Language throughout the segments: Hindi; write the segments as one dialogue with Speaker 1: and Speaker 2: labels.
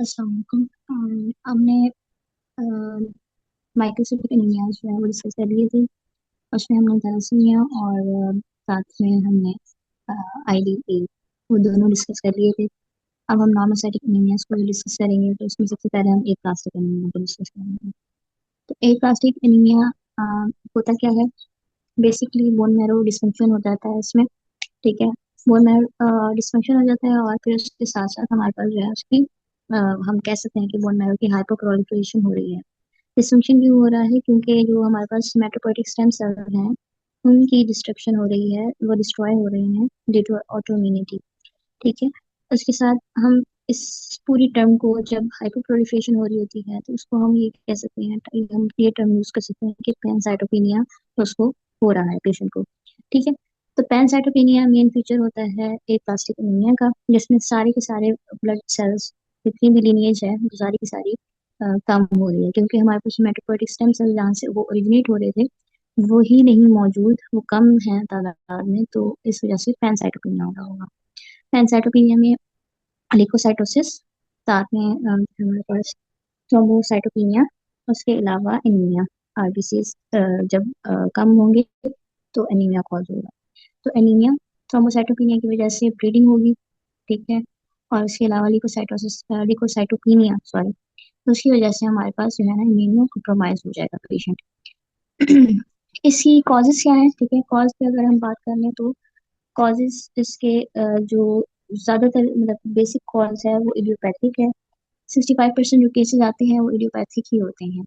Speaker 1: अस्सलाम वालेकुम। हमने माइक्रोसाइटिक एनीमिया जो है वो डिस्कस कर लिए थे। उसमें हमने थैलेसीमिया और साथ में हमने आईडीए वो दोनों डिस्कस कर लिए थे। अब हम नॉर्मोसाइटिक एनीमियाज को डिस्कस करेंगे, तो उसमें सबसे पहले हम ए प्लास्टिक एनीमिया को डिस्कस करेंगे। तो ए प्लास्टिक एनीमिया होता क्या है? बेसिकली बोन मैरो डिसफंक्शन हो जाता है इसमें। ठीक है। बोन मैरो डिसफंक्शन हो जाता है और फिर उसके साथ साथ हमारे पास जो है उसकी हम कह सकते हैं कि बोन मैरो की हाइपोप्रोलिफरेशन हो रही है। डिसफंक्शन क्यों हो रहा है? क्योंकि जो हमारे पास मेट्रोपोइटिक स्टेम सेल हैं उनकी डिस्ट्रक्शन हो रही है, वो डिस्ट्रॉय हो रहे हैं ड्यू टू ऑटोइम्यूनिटी। ठीक है। उसके साथ हम इस पूरी टर्म को जब हाइपोप्रोलिफरेशन हो रही होती है तो उसको हम ये कह सकते हैं, हम ये टर्म यूज कर सकते हैं कि पैनसाइटोपिनिया उसको हो रहा है पेशेंट को। ठीक है। तो पैनसाइटोपिनिया मेन फीचर होता है एक प्लास्टिक एनीमिया का, जिसमें सारे के सारे ब्लड सेल्स जितनी भी लीनिएज है वो सारी की सारी कम हो रही है, क्योंकि हमारे पास मेट्रोपोइटिक स्टेम सेल जहाँ से वो ओरिजिनेट हो रहे थे वो ही नहीं मौजूद, वो कम है तादाद में, तो इस वजह से पैनसाइटोपिनिया हो रहा होगा। पैनसाइटोपिनिया में लिकोसाइटोसिस, साथ में हमारे पास थ्रोम्बोसाइटोपिनिया, उसके अलावा एनीमिया। आरबीसीज जब कम होंगे तो एनीमिया कॉज होगा। तो एनीमिया थ्रोम्बोसाइटोपिनिया की वजह से ब्लीडिंग होगी। ठीक है। और उसके अलावा लिकोसाइटोसिस लिकोसाइटोपिनिया सॉरी, उसकी वजह से हमारे पास जो है ना इम्यूनो कॉम्प्रोमाइज हो जाएगा पेशेंट। इसकी कॉजेज क्या है? ठीक है, कॉज पे अगर हम बात कर लें तो कॉजेज इसके जो ज्यादातर मतलब बेसिक कॉज है वो इडियोपैथिक है। 65% जो केसेस आते हैं वो इडियोपैथिक ही होते हैं,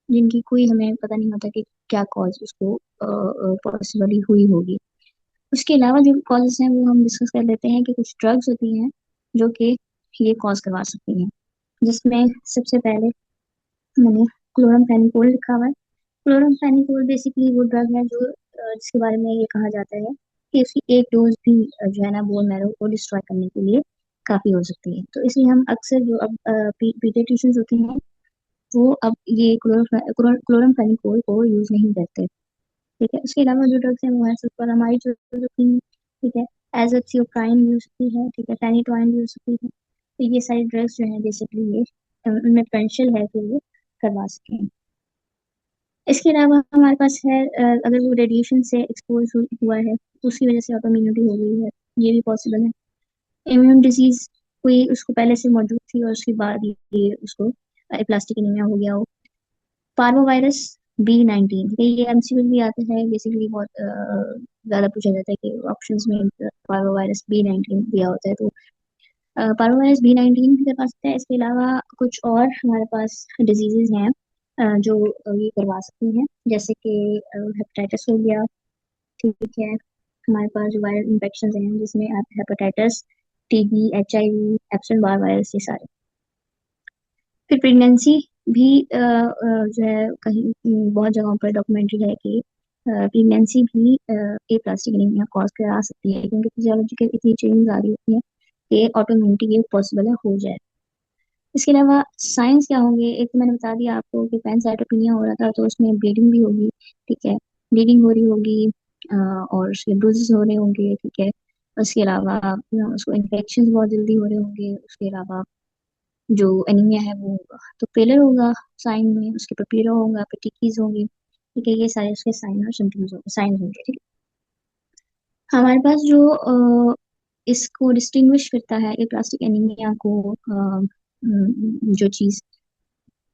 Speaker 1: जिनकी कोई हमें पता नहीं होता कि क्या कॉज उसको पॉसिबली हुई होगी। उसके अलावा जो कॉजेज हैं वो हम डिस्कस कर लेते हैं कि कुछ ड्रग्स होती हैं जो कि ये कॉज करवा सकती हैं, जिसमें सबसे पहले मैंने क्लोरमफेनिकोल लिखा हुआ है। क्लोरमफेनिकोल बेसिकली वो ड्रग है जो जिसके बारे में ये कहा जाता है कि उसकी एक डोज भी जो है ना बोन मैरो को डिस्ट्रॉय करने के लिए काफी हो सकती है। तो इसलिए हम अक्सर जो अब पीडियाट्रिशियंस होते हैं वो अब ये क्लोरमफेनिकोल को यूज नहीं करते। ठीक है। उसके अलावा जो ड्रग्स हैं वो है सल्फोनामाइड जो होती है। ठीक है। एजाथ्योप्राइन भी हो सकती है। ठीक है। फेनिटोइन भी हो सकती है। तो ये सारी ड्रग्स जो है बेसिकली ये उनमें पोटेंशियल है कि वो करवा सकें। इसके अलावा हमारे पास है अगर वो रेडिएशन से एक्सपोज हुआ है तो उसकी वजह से ऑटोइम्यूनिटी हो गई है, ये भी पॉसिबल है। इम्यून डिजीज कोई उसको पहले से मौजूद थी और उसके बाद ये उसको प्लास्टिक एनीमिया हो गया हो। पार्वो वायरस B19, ये एमसीक्यू भी आता है बेसिकली, बहुत ज्यादा पूछा जाता है कि ऑप्शंस में पार्वो वायरस B19 दिया होता है, तो पार्वो वायरस B19 भी करवा सकते हैं। इसके अलावा कुछ और हमारे पास डिजीजेज हैं जो ये करवा सकती हैं, जैसे कि हेपेटाइटिस हो गया। ठीक है। हमारे पास जो वायरल इन्फेक्शन हैं जिसमें hepatitis, TB, HIV, Epson Barr virus, ये सारे। फिर प्रेगनेंसी भी जो है कहीं बहुत जगहों पर डॉक्यूमेंटेड है कि प्रेगनेंसी भी ए प्लास्टिक एनीमिया कॉज करा सकती है, क्योंकि फिजियोलॉजिकल इतनी चेंज आ रही होती है कि ऑटोइम्यूनिटी ये पॉसिबल है हो जाए। इसके अलावा साइंस क्या होंगे? एक तो मैंने बता दिया आपको कि पैनसाइटोपिनिया हो रहा था तो उसमें ब्लीडिंग भी होगी। ठीक है। ब्लीडिंग हो रही होगी और उसके ब्रूजेस हो रहे होंगे। ठीक है। उसके अलावा उसको इन्फेक्शन बहुत जल्दी हो रहे होंगे। उसके अलावा जो एनीमिया है वो होगा तो पेलर होगा, साइन में उसके पपीरा होगा, पेटिकीज होंगी। ठीक है। ये सारे उसके साइन और सिम्टम्स होंगे, साइन होंगे। ठीक है। हमारे पास जो इसको डिस्टिंग्विश करता है ये प्लास्टिक एनीमिया को जो चीज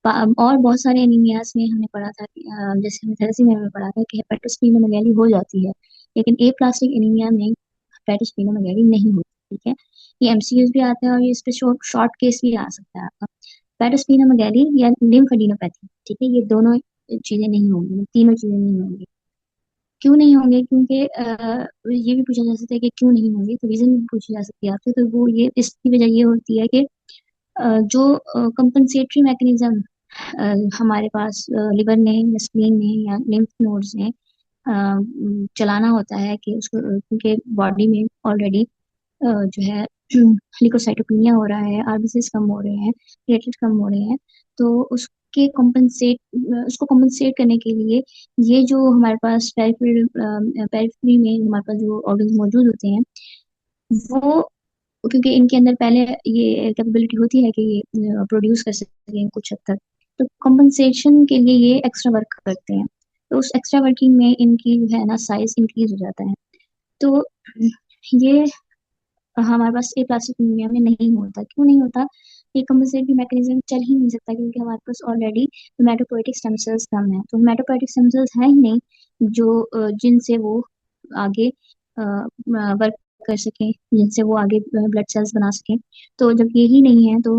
Speaker 1: और बहुत सारे एनीमियाज में हमने पढ़ा था कि जैसे हमें थैलेसीमिया में पढ़ा था कि हेपेटोस्प्लीनोमेगाली हो जाती है, लेकिन ए प्लास्टिक एनीमिया में हेपेटोस्प्लीनोमेगाली नहीं होती। ठीक है। ये एमसीक्यूज भी आते हैं और ये इस पे शॉर्ट शॉर्ट केस भी आ सकता है आपका। हेपेटोस्प्लीनोमेगाली या लिम्फेडिनोपैथी, ठीक है, ये दोनों चीजें नहीं होंगी, तीनों चीजें नहीं होंगी। क्यों नहीं होंगे? क्योंकि ये भी पूछा जा सकता है कि क्यों नहीं होंगे, तो रीजन भी पूछी जा सकती है आपसे, तो वो ये इसकी वजह ये होती है कि जो कंपनसेटरी मैकेनिज्म हमारे पास लिवर ने या स्प्लीन ने या लिम्फ नोड्स ने चलाना होता है कि उसको क्योंकि बॉडी में ऑलरेडी जो है लिकोसाइटोपिनिया हो रहा है, आरबीसीज कम हो रहे हैं, प्लेटलेट कम हो रहे हैं, तो उसको कम्पनसेट करने के लिए ये जो हमारे पास पेरिफेरी में हमारे पास जो ऑर्गन्स मौजूद होते हैं वो क्योंकि इनके अंदर पहले ये कैपेबिलिटी होती है कि ये प्रोड्यूस कर सकें कुछ हद तक। तो कंपनसेशन के लिए ये एक्स्ट्रा वर्क करते हैं। तो उस एक्स्ट्रा वर्किंग में इनकी जो है ना साइज इंक्रीज हो जाता है। तो ये हमारे पास ए प्लास्टिक दुनिया में नहीं होता। क्यों नहीं होता? ये कंपनसेटरी मैकेनिज्म चल ही नहीं सकता, क्योंकि हमारे पास ऑलरेडी हेमाटोपोएटिक स्टेम सेल्स कम है। तो हेमाटोपोएटिक स्टेम सेल्स है ही नहीं जो जिनसे वो आगे वर्क कर सकें, जिनसे वो आगे ब्लड सेल्स बना सकें। तो जब यही नहीं है तो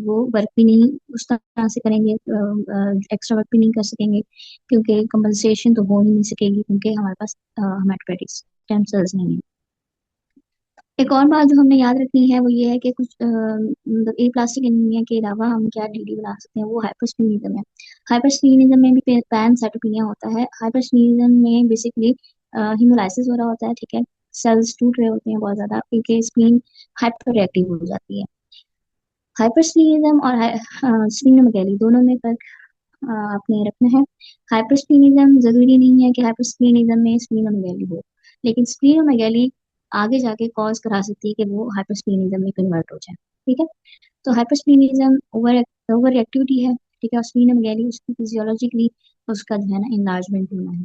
Speaker 1: वो वर्क भी नहीं उस तरह से करेंगे, एक्स्ट्रा वर्क भी नहीं कर सकेंगे, क्योंकि कंपनसेशन तो हो ही नहीं सकेगी, क्योंकि हमारे पास हेमाटोपोएटिक स्टेम सेल्स नहीं है। एक और बात जो हमने याद रखनी है वो ये है कि कुछ मतलब ए प्लास्टिक एनीमिया के अलावा हम क्या डीडी बना सकते हैं, वो हाइपरस्प्लेनिज्म है। हाइपरस्प्लेनिज्म में भी पैनसाइटोपेनिया होता है। हाइपरस्प्लेनिज्म में बेसिकली हीमोलाइसिस हो रहा होता है, ठीक है। सेल्स टूट रहे होते हैं बहुत ज्यादा, क्योंकि स्प्लीन हाइपर रिएक्टिव हो जाती है। हाइपरस्प्लेनिज्म और स्प्लीनोमेगाली दोनों में फर्क आपने रखना है। हाइपरस्प्लेनिज्म जरूरी नहीं है कि हाइपरस्प्लेनिज्म में स्प्लीनोमेगाली हो, लेकिन स्प्लीनोमेगाली आगे जाके कॉज करा सकती है कि वो हाइपरस्प्लेनिज्म में कन्वर्ट हो जाए, ठीक है। तो हाइपरस्प्लेनिज्म ओवर ओवर एक्टिविटी है, ठीक है। और स्प्लीनोमेगाली उसकी फिजियोलॉजिकली उसका जो है ना इनलार्जमेंट होना है,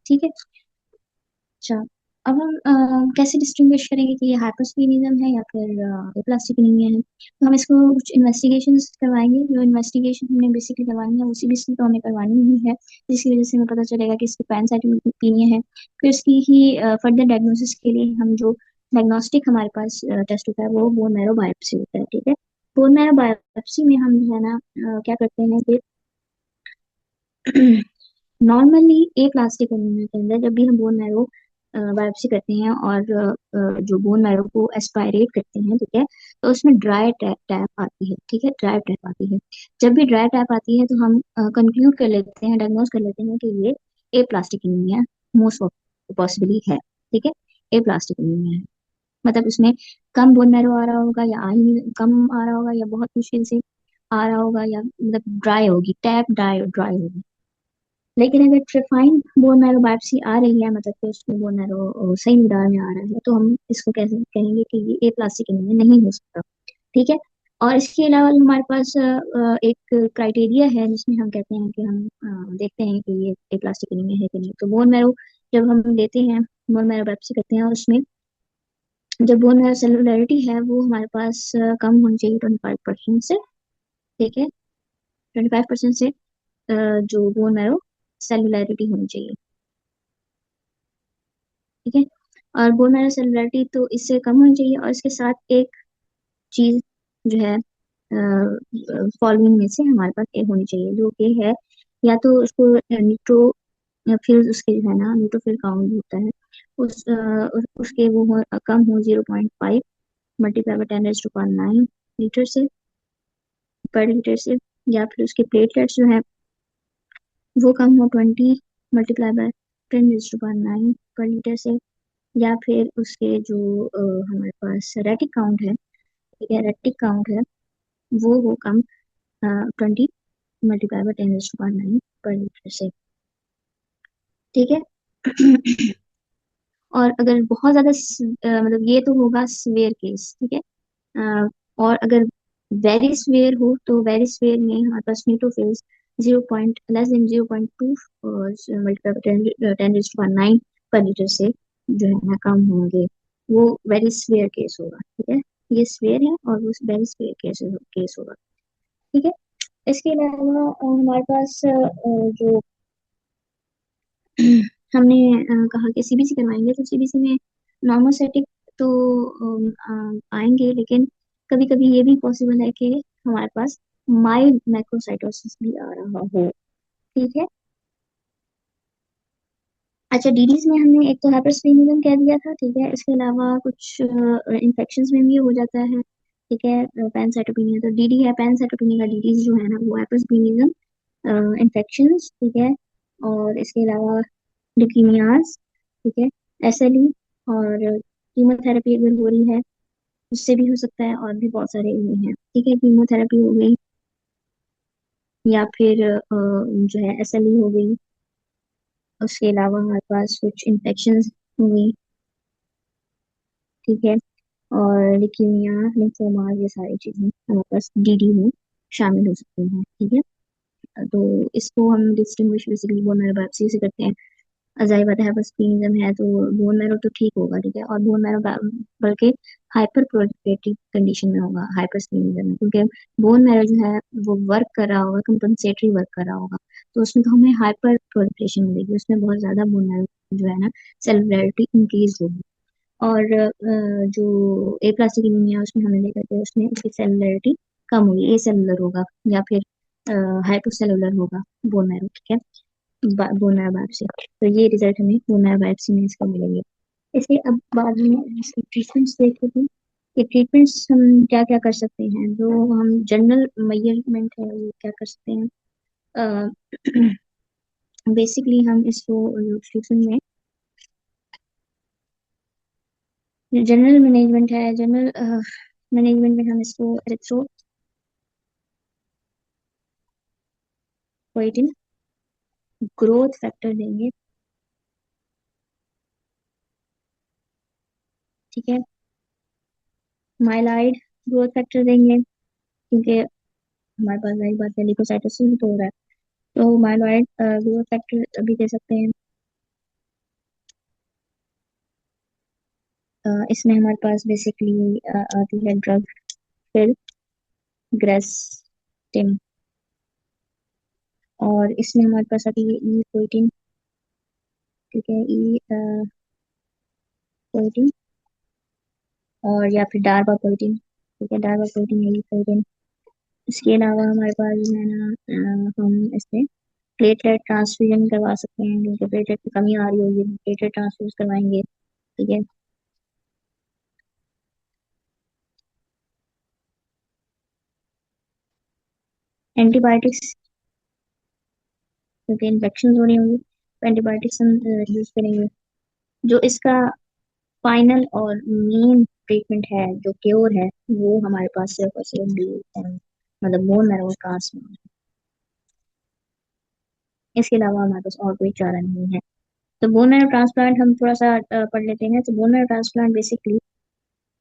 Speaker 1: ठीक है। अच्छा, अब हम कैसे डिस्टिंग्विश करेंगे कि ये हाइपरस्प्लेनिज्म है या फिर एप्लास्टिक एनीमिया है? तो हम इसको कुछ इन्वेस्टिगेशंस करवाएंगे। जो इन्वेस्टिगेशन हमने बेसिकली करवानी है वो सीबीसी तो हमें करवानी ही है, जिसकी वजह से हमें पता चलेगा कि इसकी पैनसाइटोपेनिया है। फिर उसकी ही फर्दर डायग्नोसिस के लिए हम जो डायग्नोस्टिक हमारे पास टेस्ट होता है वो बोन मैरो बायोप्सी होता है, ठीक है। बोन मैरो बायोप्सी में हम जो है ना क्या करते हैं कि नॉर्मली ए प्लास्टिक एनीमिया के अंदर जब भी हम बोन मैरो बायोप्सी करते हैं और जो बोन मैरो को एस्पायरेट करते हैं, ठीक है, तो उसमें ड्राई टैप टैप आती है, ठीक है, ड्राई टैप आती है। जब भी ड्राई टैप आती है तो हम कंक्लूड कर लेते हैं, डायग्नोज कर लेते हैं कि ये ए प्लास्टिक एनीमिया मोस्ट पॉसिबली है, ठीक है। ए प्लास्टिक एनीमिया है, मतलब उसमें कम बोन मैरो आ रहा होगा या आ ही नहीं, कम आ रहा होगा या बहुत मुश्किल से आ रहा होगा, या मतलब ड्राई होगी, टैप ड्राई ड्राई होगी। लेकिन अगर ट्रिफाइन बोन मैरो बायोप्सी आ रही है, मतलब कि उसमें बोन मैरो सही मिदार में आ रहा है, तो हम इसको कैसे कहेंगे कि ये ए प्लास्टिक एनीमिया नहीं हो सकता, ठीक है। और इसके अलावा हमारे पास एक क्राइटेरिया है जिसमें हम कहते हैं कि हम देखते हैं कि ये ए प्लास्टिक एनीमिया है कि नहीं। तो बोन मैरो जब हम लेते हैं, बोन मैरो बायोप्सी करते हैं, और उसमें जब बोन मैरो सेलुलरिटी है वो हमारे पास कम होनी चाहिए 25% से, ठीक है। 25% से जो बोन मैरो सेलुलरिटी होनी चाहिए, ठीक है। और बोन मैरो सेलुलरिटी तो इससे कम होनी चाहिए, और इसके साथ एक चीज जो है फॉलोइंग में से हमारे पास एक होनी चाहिए, जो कि है या तो उसको न्यूट्रो फिर उसके जो है ना न्यूट्रोफिल काउंट होता है उसके वो कम हो 0.5 मल्टीप्लाई बाय 10⁻⁹ लीटर से, पर लीटर से। या फिर उसके प्लेटलेट्स जो है वो कम हो 20 मल्टीप्लाई बाय 10⁻⁹ पर लीटर से। या फिर उसके जो हमारे पास रेटिक काउंट है, ठीक है, रेटिक काउंट है, वो कम 20 मल्टीप्लाई बाय 10⁻⁹ पर लीटर से, ठीक है। और अगर बहुत ज्यादा मतलब ये तो होगा सिवियर केस, ठीक है। और अगर वेरी सिवियर हो तो वेरी सिवियर में हमारे पास न्यूट्रोफिल्स 0.<2 मल्टीप्लाई 10⁻⁹ पर लीटर से जो है ना कम होंगे, वो वेरी सिवियर केस होगा, ठीक है। ये सिवियर है और वो वेरी सिवियर केस होगा, ठीक है। इसके अलावा हमारे पास जो हमने कहा कि सीबीसी करवाएंगे, तो सीबीसी में नॉर्मोसेटिक तो आएंगे, लेकिन कभी कभी ये भी पॉसिबल है कि हमारे पास माइल्ड मैक्रोसाइटोसिस भी आ रहा हो, ठीक है। अच्छा, डीडीज में हमने एक तो हाइपरस्प्लेनिज्म कह दिया था, ठीक है। इसके अलावा कुछ इन्फेक्शंस में भी हो जाता है, ठीक है। पैनसाइटोपेनिया तो डीडी है, पैनसाइटोपेनिया का डीडीज जो है ना वो हाइपरस्प्लेनिज्म इन्फेक्शंस, ठीक है। और इसके अलावा ल्यूकीमियाज, ठीक है, एसएलई, और कीमोथेरेपी अगर हो रही है उससे भी हो सकता है, और भी बहुत सारे इनमें हैं, ठीक है। कीमोथेरेपी हो गई, या फिर जो है एसएलई हो गई। उसके अलावा हमारे पास कुछ इन्फेक्शंस हो गई, ठीक है। और लिक्यूमिया, लिम्फोमा, ये सारी चीजें हमारे पास डीडी में शामिल हो सकती हैं। ठीक है, तो इसको हम distinguish basically bone marrow biopsy से करते हैं। जाहिर बात है हाइपरस्पिनिज्म है तो बोन मैरो तो ठीक होगा, ठीक है, और बोन मैरो बल्कि हाइपर प्रोलिफरेटिव कंडीशन में होगा हाइपरस्पिनिज्म में, क्योंकि बोन मैरो जो है वो वर्क कर रहा होगा, कंपनसेटरी वर्क कर रहा होगा, तो उसमें तो हमें हाइपर प्रोलिफरेशन मिलेगी, उसमें बहुत ज्यादा बोन मैरो जो है ना सेलुलरिटी इंक्रीज होगी। और जो ए प्लास्टिक एनीमिया उसमें हमें देखा कि उसमें उसकी सेलुलरिटी कम होगी, ए सेलुलर होगा या फिर हाइपोसेलुलर होगा बोन मैरो, ठीक है, बोन मैरो बायोप्सी। तो ये रिजल्ट हमें बोन मैरो बायोप्सी में इसका मिलेंगे। इसके अब बाद में इसके ट्रीटमेंट्स देखे थे कि ट्रीटमेंट्स हम क्या क्या कर सकते हैं, जो हम जनरल मेजरमेंट है वो क्या कर सकते हैं। बेसिकली हम इसको ट्रीटमेंट में जनरल मैनेजमेंट है, जनरल मैनेजमेंट में हम इसको एरिथ्रोपोइटिन ग्रोथ फैक्टर देंगे। ठीक है, माइलाइड ग्रोथ फैक्टर देंगे, क्योंकि हमारे पास वही बात है लिपोसाइटोसिस भी तो हो रहा है, तो माइलाइड ग्रोथ फैक्टर भी दे सकते हैं। इसमें हमारे पास बेसिकली आती है ड्रग फिर ग्रेस्टिन, और इसमें हमारे पास आती है ई कोइटिन। ठीक है, ई कोइटिन और या फिर डार्बा कोइटिन। ठीक है, डार्बा कोइटिन या ई कोइटिन। इसके अलावा हमारे पास जो है ना हम इसमें प्लेटलेट ट्रांसफ्यूजन करवा सकते हैं, क्योंकि प्लेटलेट की कमी आ रही होगी, प्लेटलेट ट्रांसफ्यूज करवाएंगे। ठीक है, एंटीबायोटिक्स, क्योंकि इन्फेक्शन हो रही होंगी तो एंटीबायोटिक्स हम यूज करेंगे। जो इसका फाइनल और मेन ट्रीटमेंट है, जो क्योर है, वो हमारे पास सिर्फ और सिर्फ मतलब बोन मैरो ट्रांसप्लांट। इसके अलावा हमारे पास और कोई चारा नहीं है। तो बोन मैरो ट्रांसप्लांट हम थोड़ा सा पढ़ लेते हैं। तो बोन मैरो ट्रांसप्लांट बेसिकली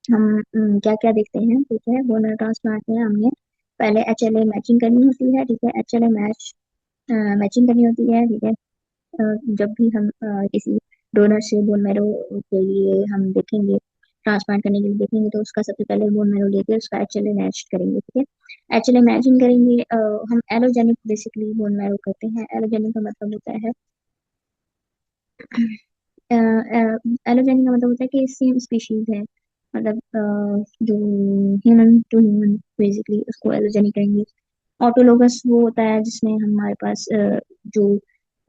Speaker 1: हम क्या क्या देखते हैं। ठीक है, बोन मैरो ट्रांसप्लांट में हमने पहले HLA मैचिंग करनी होती है। ठीक है, HLA मैचिंग करनी होती है। ठीक है, जब भी हम किसी डोनर से बोन मैरो के लिए हम देखेंगे, ट्रांसप्लांट करने के लिए देखेंगे, तो उसका सबसे पहले बोन मैरो लेके उसका HLA मैच करेंगे। ठीक है, HLA मैचिंग करेंगे। हम एलोजेनिक बेसिकली बोन मैरो करते हैं। एलोजेनिक का मतलब होता है एलोजेनिक का मतलब होता है कि सेम स्पीशीज है, मतलब जो ह्यूमन टू ह्यूमन बेसिकली उसको एलोजेनिक करेंगे। ऑटोलोगस वो होता है जिसमें हमारे पास जो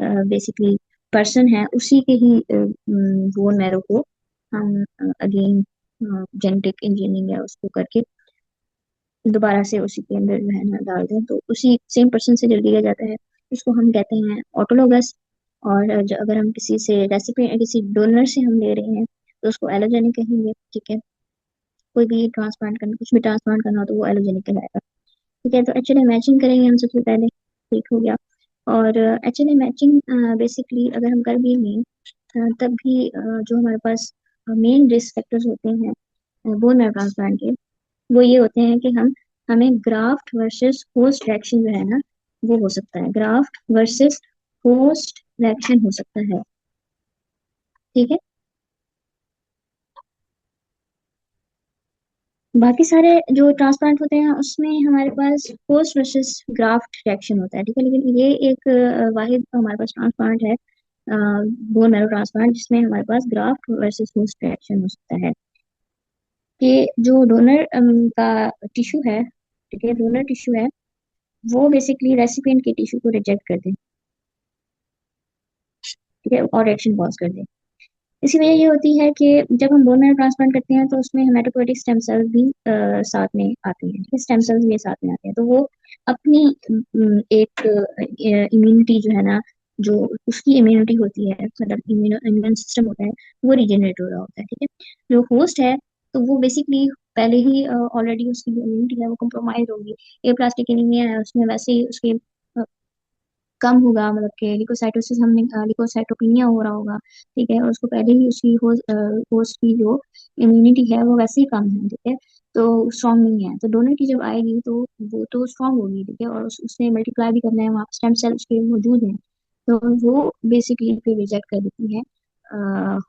Speaker 1: बेसिकली पर्सन है उसी के ही बोन मैरो को हम अगेन जेनेटिक इंजीनियरिंग या उसको करके दोबारा से उसी के अंदर जो है ना डाल दें, तो उसी सेम पर्सन से जो लिया जाता है उसको हम कहते हैं ऑटोलोगस। और जो अगर हम किसी से रेसिपी किसी डोनर से हम ले रहे हैं तो उसको एलोजेनिक कहेंगे। ठीक है, कोई भी ट्रांसप्लांट करना, कुछ भी ट्रांसप्लांट करना हो तो वो एलोजेनिक कहलाएगा। ठीक है, तो एक्चुअली मैचिंग करेंगे हम सबसे पहले। ठीक हो गया। और एक्चुअली मैचिंग बेसिकली अगर हम कर भी लें तब भी जो हमारे पास मेन रिस्क फैक्टर्स होते हैं बोन मैरो ट्रांसप्लांट के, वो ये होते हैं कि हम हमें ग्राफ्ट वर्सेस होस्ट रिएक्शन जो है ना वो हो सकता है, ग्राफ्ट वर्सेस होस्ट रिएक्शन हो सकता है। ठीक है, बाकी सारे जो ट्रांसप्लांट होते हैं उसमें हमारे पास होस्ट वर्सेस ग्राफ्ट रिएक्शन होता है। ठीक है, लेकिन ये एक वाहिद हमारे पास ट्रांसप्लांट है बोन मैरो ट्रांसप्लांट जिसमें हमारे पास ग्राफ्ट वर्सेस होस्ट रिएक्शन हो सकता है कि जो डोनर का टिश्यू है, ठीक है, डोनर टिश्यू है, वो बेसिकली रेसिपिएंट के टिश्यू को रिजेक्ट कर दे। ठीक है, और रिएक्शन पॉज कर दे। इसी वजह ये होती है कि जब हम बोन मैरो ट्रांसप्लांट करते हैं तो उसमें हेमाटोपोइटिक स्टेम सेल्स भी साथ में आते हैं। ठीक है, स्टेम सेल्स भी साथ में आते हैं, तो वो अपनी एक इम्यूनिटी जो है ना, जो उसकी इम्यूनिटी होती है, मतलब इम्यून सिस्टम होता है, वो रिजेनरेट हो रहा होता है। ठीक है, जो होस्ट है तो वो बेसिकली पहले ही ऑलरेडी उसकी जो इम्यूनिटी है वो कम्प्रोमाइज होगी। ए प्लास्टिक एनीमिया है उसमें वैसे ही उसकी कम होगा, मतलब कि लिकोसाइटोसिस हमने लिकोसाइटोपिनिया हो रहा होगा, ठीक है, और उसको पहले ही उसकी होस्ट की जो इम्यूनिटी है वो वैसे ही कम है, ठीक है, तो स्ट्रांग नहीं है, तो डोनर की जब आएगी तो वो तो स्ट्रांग होगी, ठीक है, और उसने मल्टीप्लाई भी करना है, वहाँ स्टेम सेल उसके मौजूद हैं, तो वो बेसिकली फिर रिजेक्ट कर देती है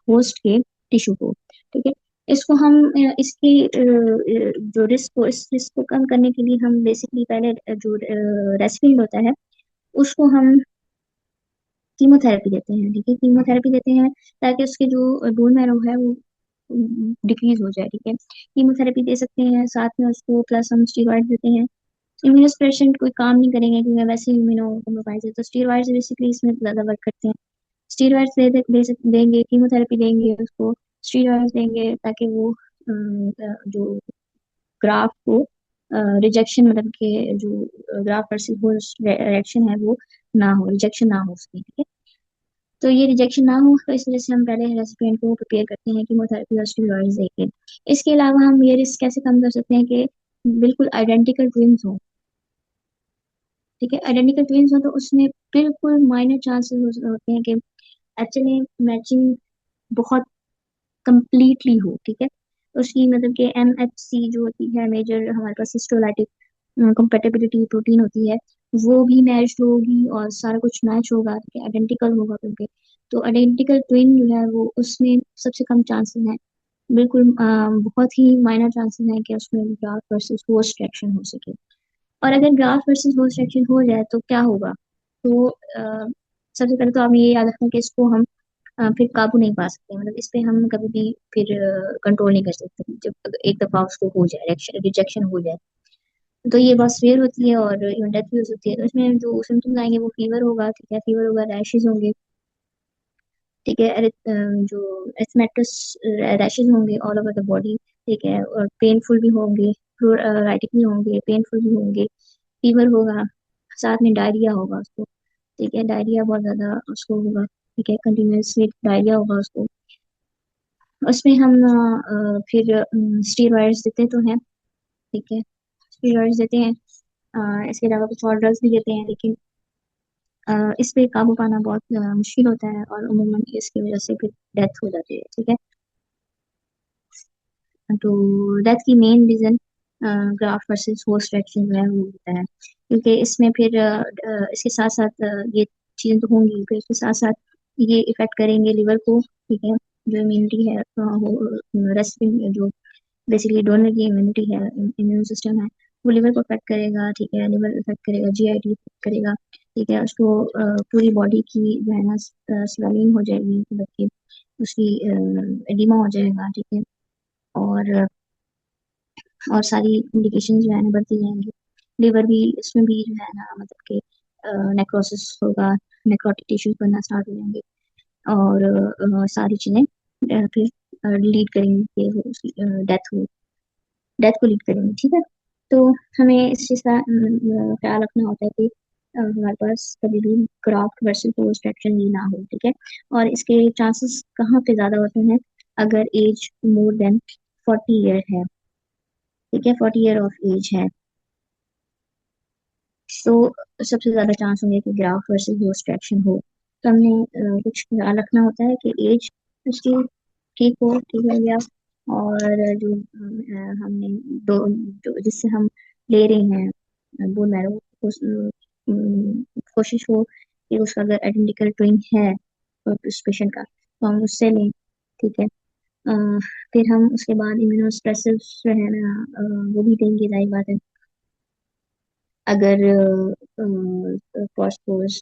Speaker 1: होस्ट के टिश्यू को, ठीक है। इसको हम इसकी जो रिस्क को इस रिस्क को कम करने के लिए हम बेसिकली पहले जो रेसिपी होता है उसको हम कीमोथेरेपी देते हैं, ठीक है, कीमोथेरेपी देते हैं ताकि उसके जो बोन मैरो है वो डिक्रीज हो जाए, ठीक है, कीमोथेरेपी दे सकते हैं, साथ में उसको प्लस हम स्टीरॉइड देते हैं। इम्यूनोसप्रेशन कोई काम नहीं करेंगे क्योंकि वैसे ही इम्यूनो कम्प्रोमाइज है, तो स्टीरॉइड्स बेसिकली इसमें ज्यादा वर्क करते हैं। स्टीरॉइड्स देंगे, कीमोथेरेपी देंगे उसको, स्टीरॉइड्स देंगे ताकि वो जो ग्राफ को रिजेक्शन, मतलब के जो ग्राफ वर्सेस होस्ट रिएक्शन है वो ना हो, रिजेक्शन ना हो उसकी, ठीक है। तो ये रिजेक्शन ना हो तो इस वजह से हम पहले रेसिपिएंट को प्रिपेयर करते हैं कीमोथेरेपी और स्टेरॉइड्स देके। इसके अलावा हम ये रिस्क कैसे कम कर सकते हैं कि बिल्कुल आइडेंटिकल ट्विंस हो, ठीक है, आइडेंटिकल ट्विंस हो तो उसमें बिल्कुल माइनर चांसेस होते हैं कि एक्चुअली मैचिंग बहुत कंप्लीटली हो, ठीक है, उसकी मतलब कि MHC जो होती है मेजर हमारे पास हिस्टोलाइटिक कंपेटिबिलिटी प्रोटीन होती है, वो भी मैच होगी और सारा कुछ मैच होगा, ठीक है, आइडेंटिकल होगा क्योंकि, तो आइडेंटिकल ट्विन जो है वो उसमें सबसे कम चांसेस हैं, बिल्कुल बहुत ही माइनर चांसेस हैं कि उसमें ग्राफ्ट वर्सेस होस्ट रिएक्शन हो सके। और अगर ग्राफ्ट वर्सेस होस्ट रिएक्शन हो जाए तो क्या होगा, तो सबसे पहले तो आप ये याद रखना कि इसको हम फिर काबू नहीं पा सकते, मतलब इस पे हम कभी भी फिर कंट्रोल नहीं कर सकते जब अगर एक दफा उसको हो जाए रिजेक्शन हो जाए, तो ये बहुत सीवियर होती है और इवन डेथ भी हो सकती है। तो इसमें जो सिम्टम्स आएंगे वो फीवर होगा, ठीक है, फीवर होगा, रैशेज होंगे, ठीक है, जो एस्थमेटस रैशेज होंगे ऑल ओवर द बॉडी, ठीक है, और पेनफुल भी होंगे, राइटिक भी होंगे, पेनफुल भी होंगे, फीवर होगा, साथ में डायरिया होगा उसको, ठीक है, डायरिया बहुत ज्यादा उसको होगा, ठीक है, कंटिन्यूसली डायरिया होगा उसको। उसमें हम फिर स्टीरॉइड्स देते तो हैं, ठीक है, स्टीरॉइड्स देते हैं, इसके अलावा कुछ और ड्रग्स भी देते हैं, लेकिन इस पे काबू पाना बहुत मुश्किल होता है और अमूमन इसकी वजह से फिर डेथ हो जाती है, ठीक है। तो डेथ की main reason graft versus host reaction जो है वो होता है, क्योंकि इसमें फिर इसके साथ साथ ये चीजें तो होंगी, फिर इसके साथ साथ ये इफेक्ट करेंगे लिवर को, ठीक है, जो इम्यूनिटी है रेस्पिरेटरी जो बेसिकली डोनर की इम्यूनिटी है, इम्यून सिस्टम है, वो लिवर को अफेक्ट करेगा, ठीक है, लिवर अफेक्ट करेगा, GIT अफेक्ट करेगा, ठीक है, उसको पूरी बॉडी की जो है ना स्वेलिंग हो जाएगी, मतलब कि उसकी एडिमा हो जाएगा, ठीक है, और सारी इंडिकेशन जो है ना बढ़ती जाएंगी, लिवर भी इसमें भी जो है ना मतलब कि नेक्रोसिस होगा, नेक्रोटिक टिश्यूज बनना स्टार्ट हो जाएंगे, और सारी चीजें फिर लीड करेंगी कि वो उसकी डेथ को लीड करेंगे, ठीक है। तो हमें इस चीज़ का ख्याल रखना होता है कि हमारे पास कभी भी क्राफ्ट वर्सेस पोस्ट एक्शन ये ना हो, ठीक है, और इसके चांसेस कहाँ पे ज्यादा होते हैं, अगर एज मोर देन 40 ईयर है, ठीक है, 40 ईयर ऑफ एज है, तो सबसे ज्यादा चांस होंगे कि ग्राफ्ट वर्सेस पोस्ट एक्शन हो। तो हमने कुछ ख्याल रखना होता है कि एज उसकी ठीक हो, ठीक है, या और जो हमने दो जो जिससे हम ले रहे हैं बोन मैरो, कोशिश हो कि उसका अगर आइडेंटिकल ट्विन है उस पेशेंट का तो हम उससे लें, ठीक है। फिर हम उसके बाद इम्यूनोस्प्रेसिव जो है ना वो भी देंगे, जाहिर बात है, अगर फॉस्फोरस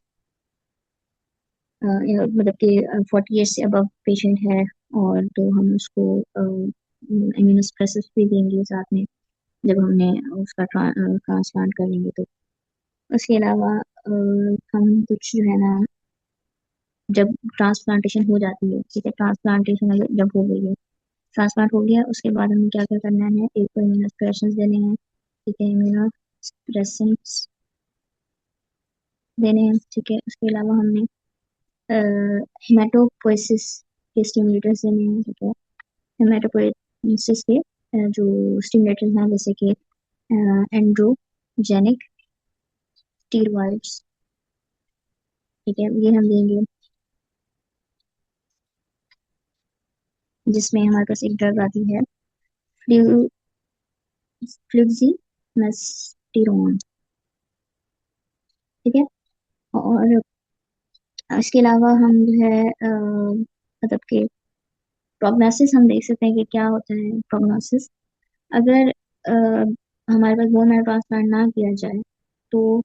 Speaker 1: मतलब कि 40 ईयर से अबव पेशेंट है, और तो हम उसको इम्यूनोस्प्रेसिव भी देंगे साथ में जब हमने उसका ट्रांसप्लांट कर लेंगे तो। उसके अलावा हम कुछ जो है ना जब ट्रांसप्लांटेशन हो जाती है, ठीक है, ट्रांसप्लांटेशन अगर जब हो गई है, ट्रांसप्लांट हो गया, उसके बाद हमें क्या क्या करना है, एक तो इम्यूनोस्प्रेशंस देने हैं, ठीक है, इम्यूनोस्प्रेशंस देने हैं, ठीक है, उसके अलावा हमने हेमाटोपोइसिस के स्टिमुलेटर्स देने हैं, ठीक है, हेमाटोपोइसिस के जो स्टिमुलेटर्स हैं जैसे कि एंड्रोजेनिक स्टीरॉइड्स, ठीक है, ये हम देंगे, जिसमें हमारे पास एक ड्रग आती है फ्लू फ्लूक्सीमेस्टिरोन। ठीक है। और इसके अलावा हम जो है मतलब कि प्रोग्नोसिस हम देख सकते हैं कि क्या होता है प्रोग्नोसिस। अगर हमारे पास बोन मैरो ट्रांसप्लांट ना किया जाए तो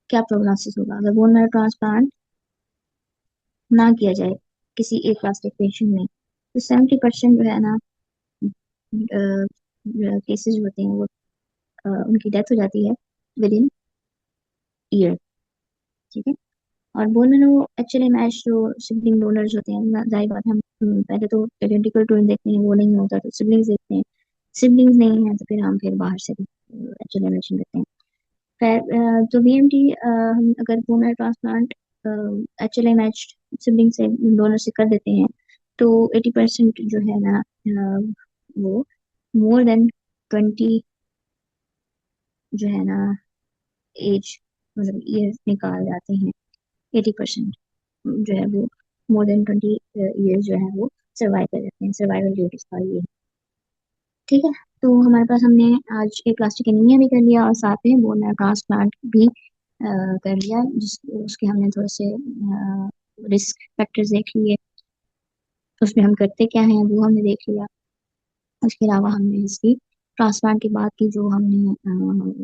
Speaker 1: क्या प्रोग्नोसिस होगा। अगर बोन मैरो ट्रांसप्लांट ना किया जाए किसी एक प्लास्टिक पेशेंट में, तो 70% जो है ना केसेस होते हैं वो उनकी डेथ हो जाती है विद इन ईयर। ठीक है। और बोन मैरो एक्चुअली मैच जो सिबलिंग डोनर्स होते हैं ना, जाहिर बात है, हम पहले तो आइडेंटिकल ट्विन देखते हैं, वो नहीं होता तो सिबलिंग्स देखते हैं। सिबलिंग्स नहीं है तो फिर हम फिर बाहर से भी एक्चुअली मैचिंग करते हैं। फिर जो बीएमटी हम अगर bone marrow transplant actually matched sibling से डोनर से कर देते हैं तो 80% जो है ना वो मोर देन 20 जो है ना एज मतलब ईयर्स निकाल जाते हैं। 80% जो है वो मोर देन 20 ईयर्स जो है वो सर्वाइव कर जाते हैं। सर्वाइवल रेट इसका ये है। ठीक है। तो हमारे पास हमने आज एक प्लास्टिक एनीमिया भी कर लिया और साथ में बोन मैरो ट्रांसप्लांट भी कर लिया, जिस उसके हमने थोड़े से रिस्क फैक्टर्स देख लिए, उसमें हम करते क्या हैं वो हमने देख लिया। उसके अलावा हमने इसकी ट्रांसप्लांट के बाद की जो हमने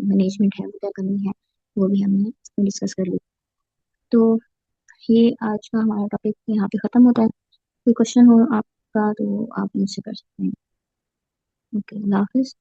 Speaker 1: मैनेजमेंट है वो क्या करनी है वो भी हमने इसमें डिस्कस कर ली। तो ये आज का हमारा टॉपिक यहाँ पे ख़त्म होता है। कोई क्वेश्चन हो आपका तो आप मुझसे कर सकते हैं। ओके, अल्लाह हाफिज़।